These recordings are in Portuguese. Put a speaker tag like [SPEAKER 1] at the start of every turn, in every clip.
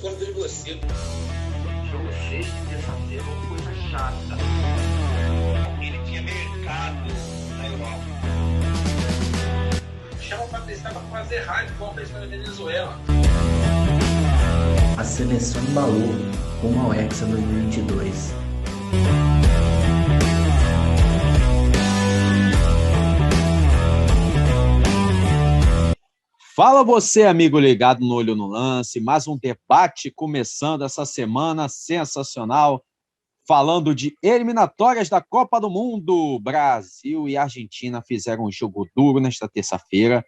[SPEAKER 1] discordo de você.
[SPEAKER 2] Jogo 6 de terça-feira, uma coisa chata.
[SPEAKER 1] Ele tinha mercado na Europa. Chama pra testar pra fazer rádio, igual fez na Venezuela.
[SPEAKER 3] A seleção embalou rumo ao Hexa 2022.
[SPEAKER 4] Fala você, amigo ligado no Olho no Lance, mais um debate começando essa semana sensacional, falando de eliminatórias da Copa do Mundo. Brasil e Argentina fizeram um jogo duro nesta terça-feira,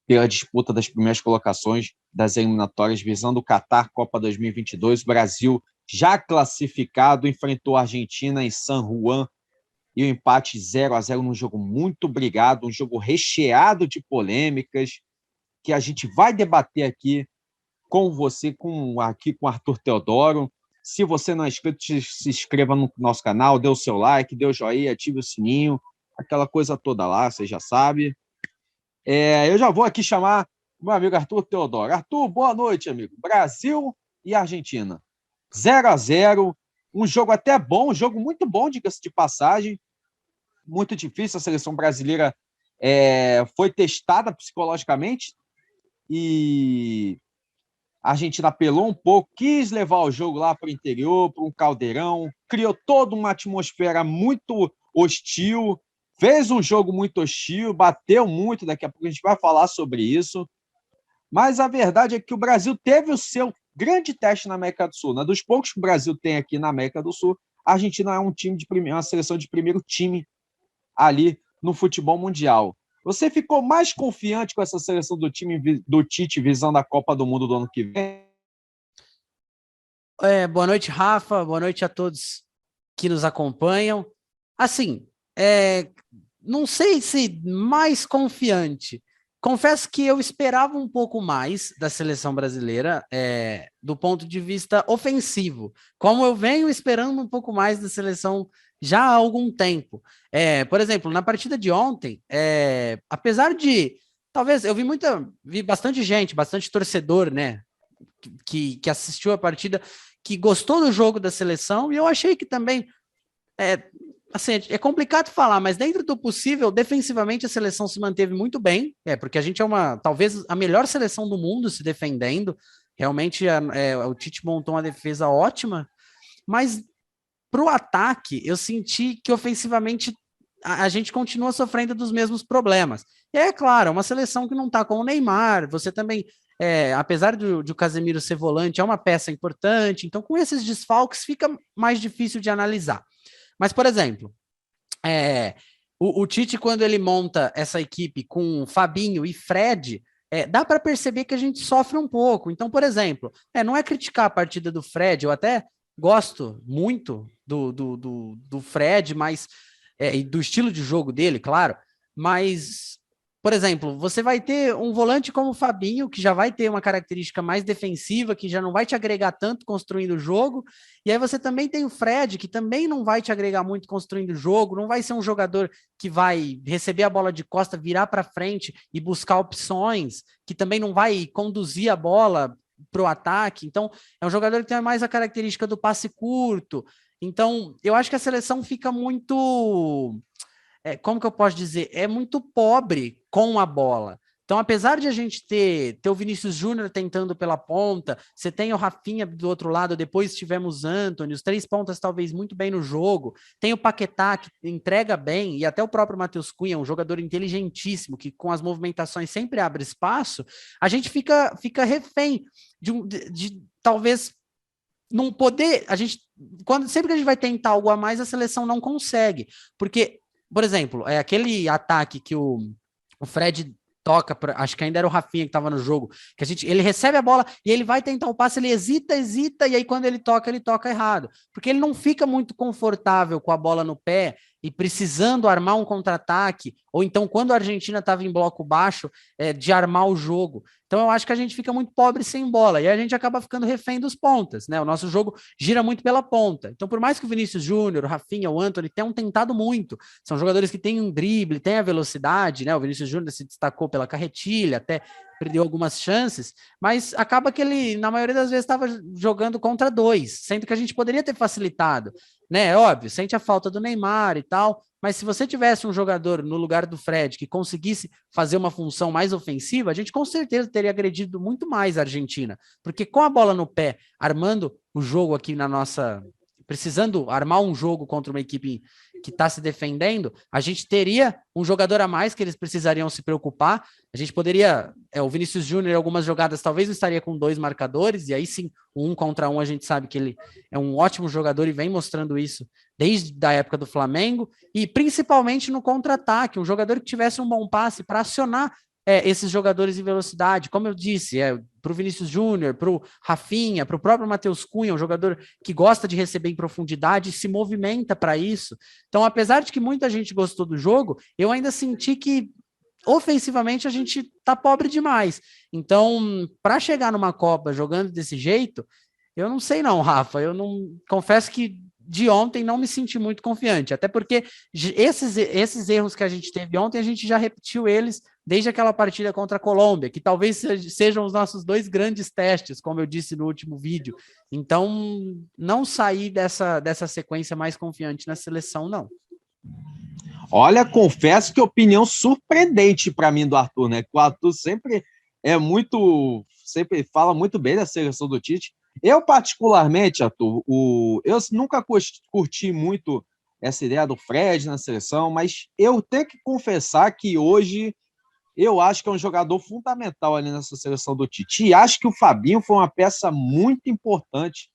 [SPEAKER 4] pela disputa das primeiras colocações das eliminatórias visando o Catar Copa 2022. O Brasil, já classificado, enfrentou a Argentina em San Juan e o empate 0-0 num jogo muito brigado, um jogo recheado de polêmicas, que a gente vai debater aqui com você, aqui com o Arthur Teodoro. Se você não é inscrito, se inscreva no nosso canal, dê o seu like, dê o joinha, ative o sininho, aquela coisa toda lá, você já sabe. Eu já vou aqui chamar o meu amigo Arthur Teodoro. Arthur, boa noite, amigo. Brasil e Argentina. 0-0, um jogo até bom, um jogo muito bom, diga-se de passagem. Muito difícil, a seleção brasileira foi testada psicologicamente, e a Argentina apelou um pouco, quis levar o jogo lá para o interior, para um caldeirão, criou toda uma atmosfera muito hostil, fez um jogo muito hostil, bateu muito, daqui a pouco a gente vai falar sobre isso, mas a verdade é que o Brasil teve o seu grande teste na América do Sul, né? Dos poucos que o Brasil tem aqui na América do Sul, a Argentina é uma seleção de primeiro time ali no futebol mundial. Você ficou mais confiante com essa seleção do time do Tite visando a Copa do Mundo do ano que vem?
[SPEAKER 5] Boa noite, Rafa. Boa noite a todos que nos acompanham. Assim, não sei se mais confiante. Confesso que eu esperava um pouco mais da seleção brasileira do ponto de vista ofensivo, como eu venho esperando um pouco mais da seleção já há algum tempo. Por exemplo, na partida de ontem, apesar de, talvez, eu vi bastante gente, bastante torcedor, né, que assistiu a partida, que gostou do jogo da seleção, e eu achei que também, assim, é complicado falar, mas dentro do possível, defensivamente a seleção se manteve muito bem, porque a gente talvez a melhor seleção do mundo se defendendo, realmente o Tite montou uma defesa ótima, mas para o ataque, eu senti que ofensivamente a gente continua sofrendo dos mesmos problemas. E claro, uma seleção que não está com o Neymar, você também, apesar de o Casemiro ser volante, é uma peça importante, então com esses desfalques fica mais difícil de analisar. Mas, por exemplo, o Tite, quando ele monta essa equipe com Fabinho e Fred, dá para perceber que a gente sofre um pouco. Então, por exemplo, não é criticar a partida do Fred, eu até gosto muito do Fred, mas e do estilo de jogo dele, claro, mas, por exemplo, você vai ter um volante como o Fabinho, que já vai ter uma característica mais defensiva, que já não vai te agregar tanto construindo o jogo, e aí você também tem o Fred, que também não vai te agregar muito construindo o jogo, não vai ser um jogador que vai receber a bola de costa, virar para frente e buscar opções, que também não vai conduzir a bola para o ataque. Então, é um jogador que tem mais a característica do passe curto. Então, eu acho que a seleção fica muito, como que eu posso dizer? É muito pobre com a bola. Então, apesar de a gente ter o Vinícius Júnior tentando pela ponta, você tem o Rafinha do outro lado, depois tivemos Antony, os três pontas talvez muito bem no jogo, tem o Paquetá que entrega bem, e até o próprio Matheus Cunha, um jogador inteligentíssimo, que com as movimentações sempre abre espaço, a gente fica refém de talvez não poder, sempre que a gente vai tentar algo a mais, a seleção não consegue, porque, por exemplo, aquele ataque que o Fred toca, acho que ainda era o Rafinha que estava no jogo, que ele recebe a bola e ele vai tentar o passe, ele hesita, e aí quando ele toca errado, porque ele não fica muito confortável com a bola no pé e precisando armar um contra-ataque, ou então quando a Argentina estava em bloco baixo, de armar o jogo. Então eu acho que a gente fica muito pobre sem bola, e a gente acaba ficando refém dos pontas, né? O nosso jogo gira muito pela ponta. Então por mais que o Vinícius Júnior, o Rafinha, o Antony tenham tentado muito, são jogadores que têm um drible, têm a velocidade, né? O Vinícius Júnior se destacou pela carretilha, até perdeu algumas chances, mas acaba que ele, na maioria das vezes, estava jogando contra 2, sendo que a gente poderia ter facilitado, né? Óbvio, sente a falta do Neymar e tal, mas se você tivesse um jogador no lugar do Fred que conseguisse fazer uma função mais ofensiva, a gente com certeza teria agredido muito mais a Argentina, porque com a bola no pé, armando o jogo aqui na nossa... precisando armar um jogo contra uma equipe que está se defendendo, a gente teria um jogador a mais que eles precisariam se preocupar. A gente poderia, o Vinícius Júnior, em algumas jogadas, talvez não estaria com 2 marcadores, e aí sim, o 1 contra 1, a gente sabe que ele é um ótimo jogador e vem mostrando isso desde a época do Flamengo, e principalmente no contra-ataque, um jogador que tivesse um bom passe para acionar esses jogadores em velocidade, como eu disse, para o Vinícius Júnior, para o Rafinha, para o próprio Matheus Cunha, um jogador que gosta de receber em profundidade e se movimenta para isso. Então, apesar de que muita gente gostou do jogo, eu ainda senti que ofensivamente a gente tá pobre demais. Então, para chegar numa Copa jogando desse jeito, eu não sei não, Rafa, eu não confesso que de ontem não me senti muito confiante, até porque esses erros que a gente teve ontem, a gente já repetiu eles desde aquela partida contra a Colômbia, que talvez sejam os nossos 2 grandes testes, como eu disse no último vídeo. Então, não saí dessa sequência mais confiante na seleção, não.
[SPEAKER 4] Olha, confesso que opinião surpreendente para mim do Arthur, né? O Arthur sempre fala muito bem da seleção do Tite. Eu, particularmente, Arthur, eu nunca curti muito essa ideia do Fred na seleção, mas eu tenho que confessar que hoje eu acho que é um jogador fundamental ali nessa seleção do Tite. E acho que o Fabinho foi uma peça muito importante,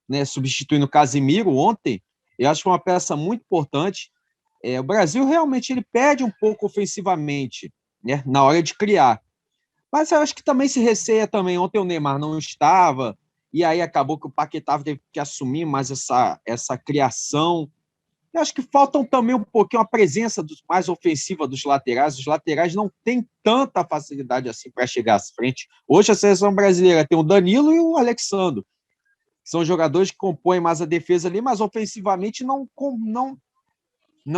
[SPEAKER 4] né, substituindo o Casemiro ontem. Eu acho que foi uma peça muito importante. O Brasil realmente ele perde um pouco ofensivamente, né, na hora de criar. Mas eu acho que também se receia também. Ontem o Neymar não estava, e aí acabou que o Paquetá teve que assumir mais essa criação. Eu acho que faltam também um pouquinho a presença mais ofensiva dos laterais. Os laterais não têm tanta facilidade assim para chegar à frente. Hoje a seleção brasileira tem o Danilo e o Alexandro. São jogadores que compõem mais a defesa ali, mas ofensivamente não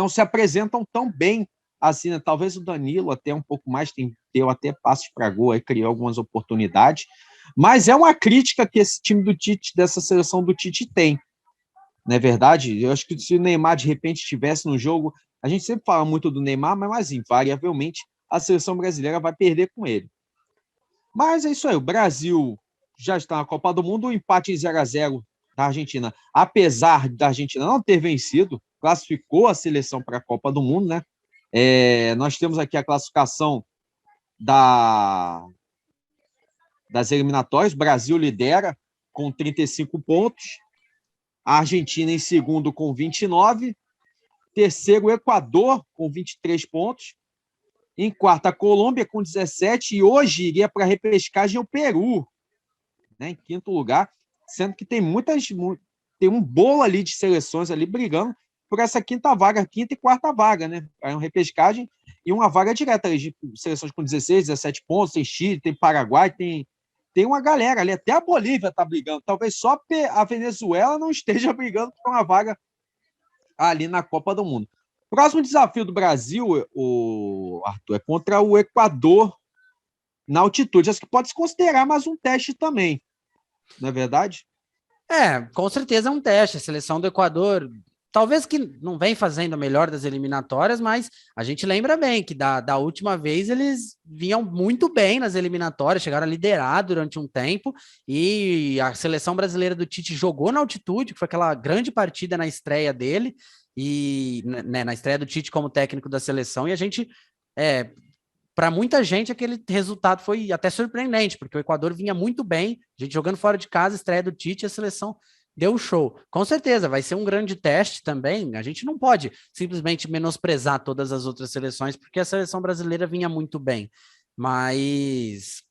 [SPEAKER 4] se apresentam tão bem assim, né? Talvez o Danilo até um pouco mais, deu até passes para gol, aí criou algumas oportunidades. Mas é uma crítica que esse time do Tite, dessa seleção do Tite tem. Não é verdade? Eu acho que se o Neymar, de repente, estivesse no jogo... A gente sempre fala muito do Neymar, mas invariavelmente a seleção brasileira vai perder com ele. Mas é isso aí. O Brasil já está na Copa do Mundo. O empate em 0-0 da Argentina. Apesar da Argentina não ter vencido, classificou a seleção para a Copa do Mundo, né? Nós temos aqui a classificação das eliminatórias. O Brasil lidera com 35 pontos. A Argentina em segundo com 29. Terceiro, o Equador com 23 pontos. Em quarto, a Colômbia com 17. E hoje iria para a repescagem o Peru, né, em quinto lugar, sendo que tem um bolo ali de seleções ali brigando por essa quinta e quarta vaga, né? É uma repescagem e uma vaga direta ali, de seleções com 16, 17 pontos. Tem Chile, tem Paraguai, tem uma galera ali, até a Bolívia está brigando. Talvez só a Venezuela não esteja brigando por uma vaga ali na Copa do Mundo. O próximo desafio do Brasil, Arthur, é contra o Equador na altitude. Acho que pode se considerar mais um teste também, não é verdade?
[SPEAKER 5] Com certeza é um teste. A seleção do Equador, talvez que não vem fazendo a melhor das eliminatórias, mas a gente lembra bem que da última vez eles vinham muito bem nas eliminatórias, chegaram a liderar durante um tempo, e a seleção brasileira do Tite jogou na altitude, que foi aquela grande partida na estreia dele, e né, na estreia do Tite como técnico da seleção, e a gente, para muita gente, aquele resultado foi até surpreendente, porque o Equador vinha muito bem, a gente jogando fora de casa, estreia do Tite, a seleção deu um show. Com certeza, vai ser um grande teste também. A gente não pode simplesmente menosprezar todas as outras seleções, porque a seleção brasileira vinha muito bem. Mas,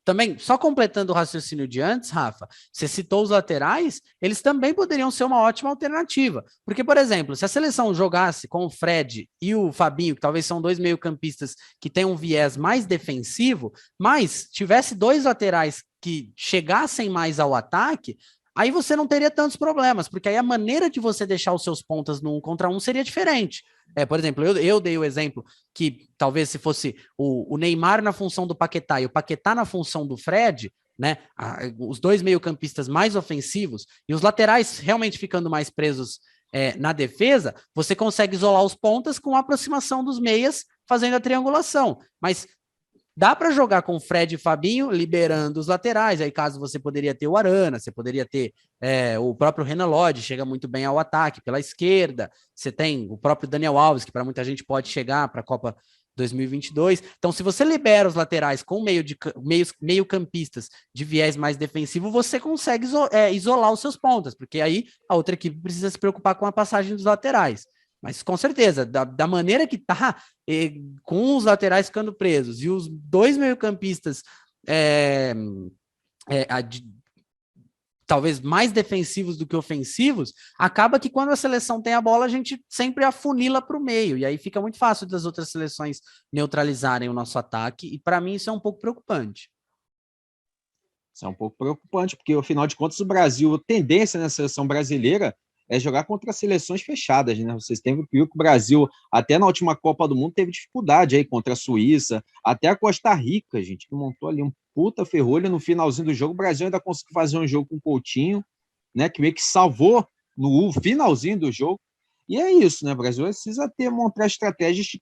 [SPEAKER 5] também, só completando o raciocínio de antes, Rafa, você citou os laterais, eles também poderiam ser uma ótima alternativa. Porque, por exemplo, se a seleção jogasse com o Fred e o Fabinho, que talvez são 2 meio-campistas que têm um viés mais defensivo, mas tivesse 2 laterais que chegassem mais ao ataque, aí você não teria tantos problemas, porque aí a maneira de você deixar os seus pontas no 1 contra 1 seria diferente. Por exemplo, eu dei o exemplo que talvez se fosse o Neymar na função do Paquetá e o Paquetá na função do Fred, né, os dois meio-campistas mais ofensivos e os laterais realmente ficando mais presos na defesa, você consegue isolar os pontas com a aproximação dos meias fazendo a triangulação. Mas dá para jogar com Fred e Fabinho liberando os laterais, aí caso você poderia ter o Arana, você poderia ter o próprio Renan Lodge, chega muito bem ao ataque pela esquerda, você tem o próprio Daniel Alves, que para muita gente pode chegar para a Copa 2022. Então, se você libera os laterais com meio-campistas de viés mais defensivo, você consegue isolar os seus pontas, porque aí a outra equipe precisa se preocupar com a passagem dos laterais. Mas, com certeza, da maneira que tá, com os laterais ficando presos e os dois meio-campistas talvez mais defensivos do que ofensivos, acaba que quando a seleção tem a bola, a gente sempre afunila para o meio, e aí fica muito fácil das outras seleções neutralizarem o nosso ataque, e para mim isso é um pouco preocupante.
[SPEAKER 4] Isso é um pouco preocupante, porque, afinal de contas, o Brasil, a tendência na seleção brasileira é jogar contra seleções fechadas, né? Vocês têm o que o Brasil, até na última Copa do Mundo, teve dificuldade aí contra a Suíça, até a Costa Rica, gente, que montou ali um puta ferrolho no finalzinho do jogo. O Brasil ainda conseguiu fazer um jogo com o Coutinho, né? Que meio que salvou no finalzinho do jogo. E é isso, né? O Brasil precisa montar estratégias de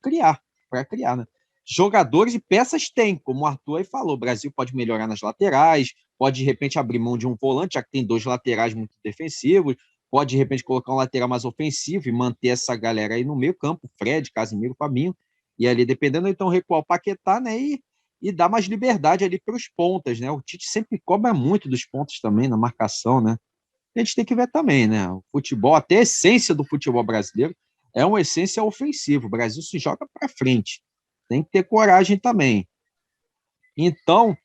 [SPEAKER 4] para criar, né? Jogadores e peças tem, como o Arthur aí falou. O Brasil pode melhorar nas laterais, pode de repente abrir mão de um volante, já que tem dois laterais muito defensivos. Pode, de repente, colocar um lateral mais ofensivo e manter essa galera aí no meio campo, Fred, Casemiro, Fabinho, e ali, dependendo, então, recuar o Paquetá, né, e dar mais liberdade ali para os pontas, né? O Tite sempre cobra muito dos pontas também na marcação, né? A gente tem que ver também, né? O futebol, até a essência do futebol brasileiro é uma essência ofensiva. O Brasil se joga para frente. Tem que ter coragem também. Então,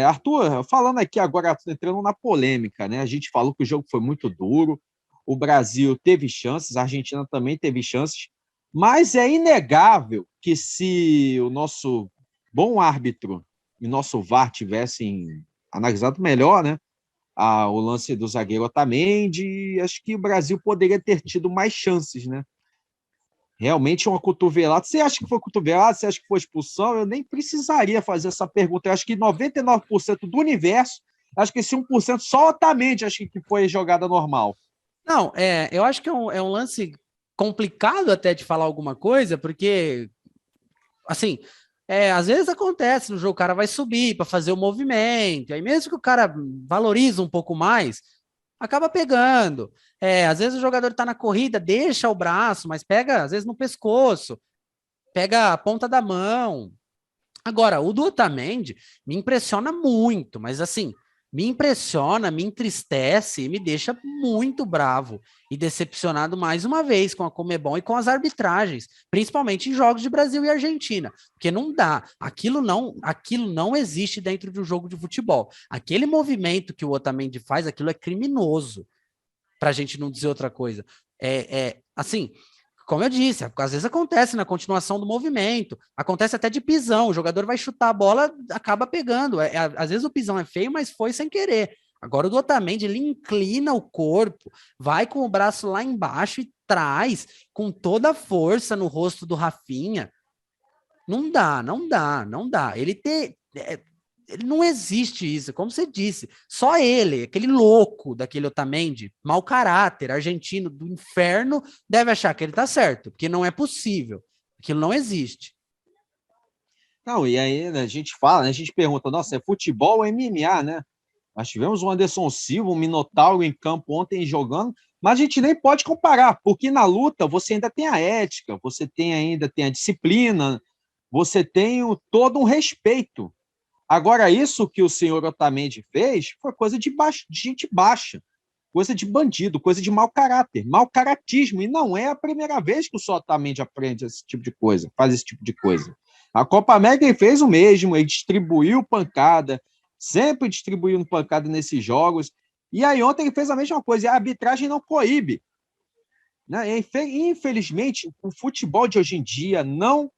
[SPEAKER 4] Arthur, falando aqui agora, entrando na polêmica, né? A gente falou que o jogo foi muito duro, o Brasil teve chances, a Argentina também teve chances, mas é inegável que se o nosso bom árbitro e nosso VAR tivessem analisado melhor, né, o lance do zagueiro Otamendi, acho que o Brasil poderia ter tido mais chances, né? Realmente uma cotovelada. Você acha que foi cotovelada? Você acha que foi expulsão? Eu nem precisaria fazer essa pergunta. Eu acho que 99% do universo, acho que esse 1% só Otamendi acho que foi jogada normal.
[SPEAKER 5] Não, eu acho que é um lance complicado até de falar alguma coisa, porque, assim, às vezes acontece no jogo, o cara vai subir para fazer o movimento, aí mesmo que o cara valoriza um pouco mais, acaba pegando. Às vezes o jogador está na corrida, deixa o braço, mas pega, às vezes, no pescoço, pega a ponta da mão. Agora, o do Otamendi me impressiona muito, mas assim, me impressiona, me entristece e me deixa muito bravo e decepcionado mais uma vez com a Conmebol e com as arbitragens, principalmente em jogos de Brasil e Argentina, porque não dá, aquilo não existe dentro de um jogo de futebol. Aquele movimento que o Otamendi faz, aquilo é criminoso, para a gente não dizer outra coisa. Assim, como eu disse, às vezes acontece na continuação do movimento, acontece até de pisão, o jogador vai chutar a bola, acaba pegando, às vezes o pisão é feio, mas foi sem querer. Agora o do Otamendi, ele inclina o corpo, vai com o braço lá embaixo e traz com toda a força no rosto do Rafinha. Não dá. Ele não existe isso, como você disse. Só ele, aquele louco daquele Otamendi, mau caráter, argentino do inferno, deve achar que ele tá certo, porque não é possível. Aquilo não existe.
[SPEAKER 4] Não, e aí, né, a gente fala, né, a gente pergunta, nossa, é futebol ou MMA, né? Nós tivemos o Anderson Silva, um Minotauro em campo ontem jogando, mas a gente nem pode comparar, porque na luta você ainda tem a ética, você ainda tem a disciplina, você tem todo um respeito. Agora, isso que o senhor Otamendi fez foi coisa de gente baixa, coisa de bandido, coisa de mau caráter, mau caratismo, e não é a primeira vez que o senhor Otamendi aprende esse tipo de coisa, faz esse tipo de coisa. A Copa América ele fez o mesmo, ele distribuiu pancada, sempre distribuindo pancada nesses jogos, e aí ontem ele fez a mesma coisa, e a arbitragem não proíbe. Né? Infelizmente, o futebol de hoje em dia não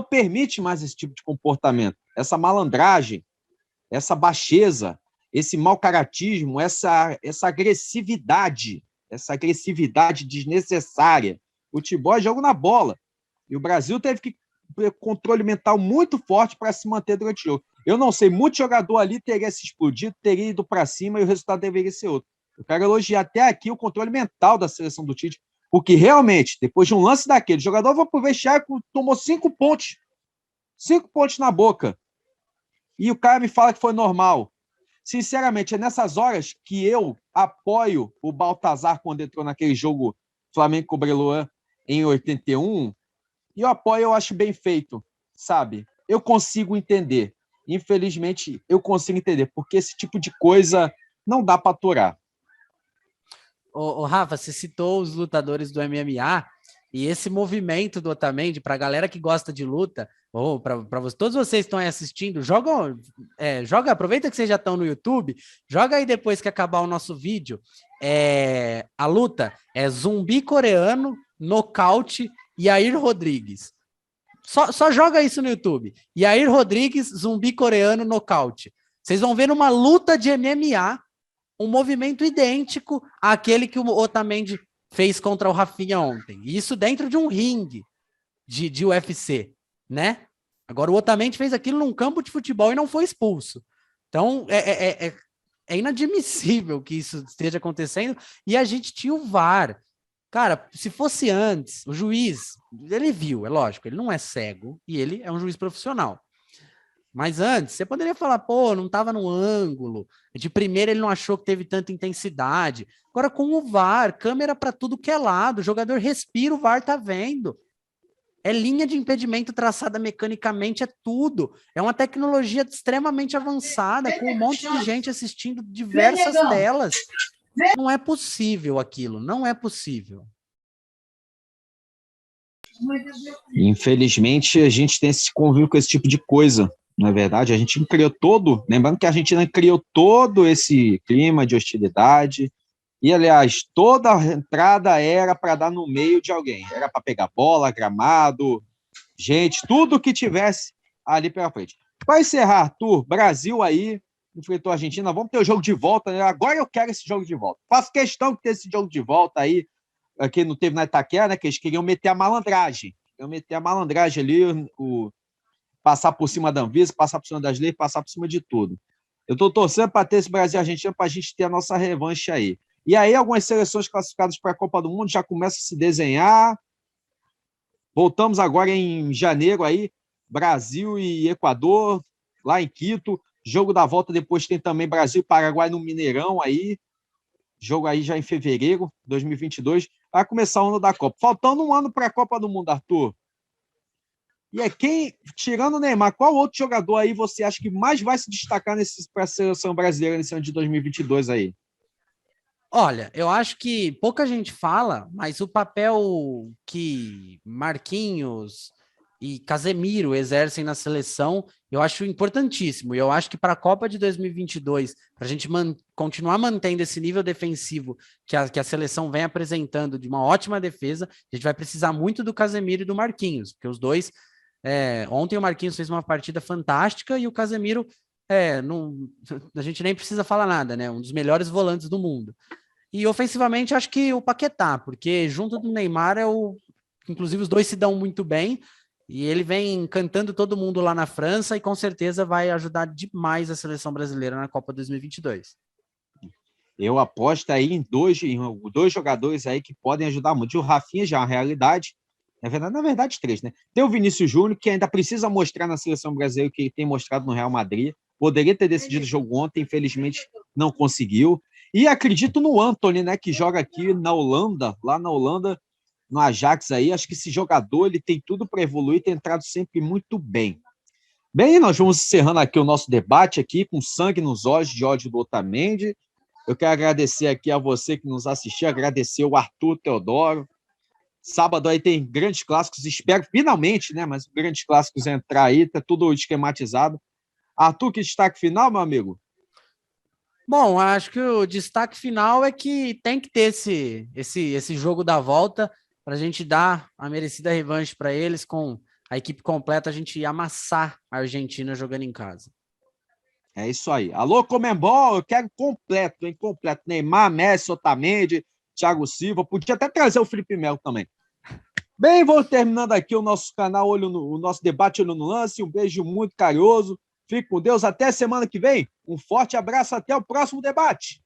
[SPEAKER 4] permite mais esse tipo de comportamento, essa malandragem, essa baixeza, esse mau caratismo, essa agressividade desnecessária. Futebol é jogo na bola. E o Brasil teve que ter controle mental muito forte para se manter durante o jogo. Eu não sei, muito jogador ali teria se explodido, teria ido para cima e o resultado deveria ser outro. Eu quero elogiar até aqui o controle mental da seleção do Tite, porque realmente, depois de um lance daquele, o jogador vai pro vestiário e tomou 5 pontos. 5 pontos na boca. E o cara me fala que foi normal. Sinceramente, é nessas horas que eu apoio o Baltazar quando entrou naquele jogo Flamengo com o Breloan em 81. E eu apoio, eu acho bem feito, sabe? Eu consigo entender. Infelizmente, eu consigo entender, porque esse tipo de coisa não dá para aturar.
[SPEAKER 5] Ô, Rafa, você citou os lutadores do MMA e esse movimento do Otamendi, para a galera que gosta de luta, ou para todos vocês que estão aí assistindo, joga, aproveita que vocês já estão no YouTube, joga aí depois que acabar o nosso vídeo. A luta é zumbi coreano, nocaute, Yair Rodrigues. Só joga isso no YouTube. Yair Rodrigues, zumbi coreano, nocaute. Vocês vão ver numa luta de MMA um movimento idêntico àquele que o Otamendi fez contra o Rafinha ontem. Isso dentro de um ringue de UFC, né? Agora, o Otamendi fez aquilo num campo de futebol e não foi expulso. Então, é inadmissível que isso esteja acontecendo. E a gente tinha o VAR. Cara, se fosse antes, o juiz, ele viu, é lógico, ele não é cego e ele é um juiz profissional. Mas antes, você poderia falar, pô, não estava no ângulo, de primeira ele não achou que teve tanta intensidade. Agora, com o VAR, câmera para tudo que é lado, o jogador respira, o VAR tá vendo. É linha de impedimento traçada mecanicamente, é tudo. É uma tecnologia extremamente avançada, com um monte de gente assistindo diversas telas. Não é possível aquilo, não é possível.
[SPEAKER 4] Infelizmente, a gente tem esse convívio com esse tipo de coisa. Não é verdade? A gente criou lembrando que a Argentina criou todo esse clima de hostilidade, e, aliás, toda a entrada era para dar no meio de alguém, era para pegar bola, gramado, gente, tudo que tivesse ali pela frente. Para encerrar, Arthur, Brasil aí, enfrentou a Argentina, vamos ter o jogo de volta, né? Agora eu quero esse jogo de volta. Faço questão de ter esse jogo de volta aí, que não teve na Itaquera, né? Que eles queriam meter a malandragem. Ali, passar por cima da Anvisa, passar por cima das leis, passar por cima de tudo. Eu estou torcendo para ter esse Brasil e Argentina para a gente ter a nossa revanche aí. E aí, algumas seleções classificadas para a Copa do Mundo já começam a se desenhar. Voltamos agora em janeiro aí, Brasil e Equador, lá em Quito. Jogo da volta depois tem também Brasil e Paraguai no Mineirão aí. Jogo aí já em fevereiro de 2022. Vai começar o ano da Copa. Faltando um ano para a Copa do Mundo, Arthur. E tirando o Neymar, qual outro jogador aí você acha que mais vai se destacar para a seleção brasileira nesse ano de 2022 aí?
[SPEAKER 5] Olha, eu acho que pouca gente fala, mas o papel que Marquinhos e Casemiro exercem na seleção, eu acho importantíssimo. E eu acho que para a Copa de 2022, para a gente continuar mantendo esse nível defensivo que a seleção vem apresentando, de uma ótima defesa, a gente vai precisar muito do Casemiro e do Marquinhos, porque os dois... ontem o Marquinhos fez uma partida fantástica e o Casemiro, a gente nem precisa falar nada, né? Um dos melhores volantes do mundo. E ofensivamente, acho que o Paquetá, porque junto do Neymar inclusive os dois se dão muito bem e ele vem cantando todo mundo lá na França e com certeza vai ajudar demais a seleção brasileira na Copa 2022.
[SPEAKER 4] Eu aposto aí em dois jogadores aí que podem ajudar muito. O Rafinha já é uma realidade. Na verdade, 3, né? Tem o Vinícius Júnior, que ainda precisa mostrar na seleção brasileira o que ele tem mostrado no Real Madrid. Poderia ter decidido o jogo ontem, infelizmente não conseguiu. E acredito no Antony, né? Que joga aqui na Holanda, lá na Holanda, no Ajax aí. Acho que esse jogador ele tem tudo para evoluir, tem entrado sempre muito bem. Bem, nós vamos encerrando aqui o nosso debate aqui, com sangue nos olhos de ódio do Otamendi. Eu quero agradecer aqui a você que nos assistiu, agradecer o Arthur Teodoro. Sábado aí tem grandes clássicos, espero finalmente, né? Mas grandes clássicos entrar aí, tá tudo esquematizado. Arthur, que destaque final, meu amigo?
[SPEAKER 5] Bom, acho que o destaque final é que tem que ter esse jogo da volta para a gente dar a merecida revanche para eles, com a equipe completa, a gente amassar a Argentina jogando em casa.
[SPEAKER 4] É isso aí. Alô, Comembol, eu quero completo, hein? Completo. Neymar, Messi, Otamendi, Thiago Silva. Podia até trazer o Felipe Melo também. Bem, vou terminando aqui o nosso canal, o nosso debate Olho no Lance. Um beijo muito carinhoso. Fique com Deus. Até semana que vem. Um forte abraço. Até o próximo debate.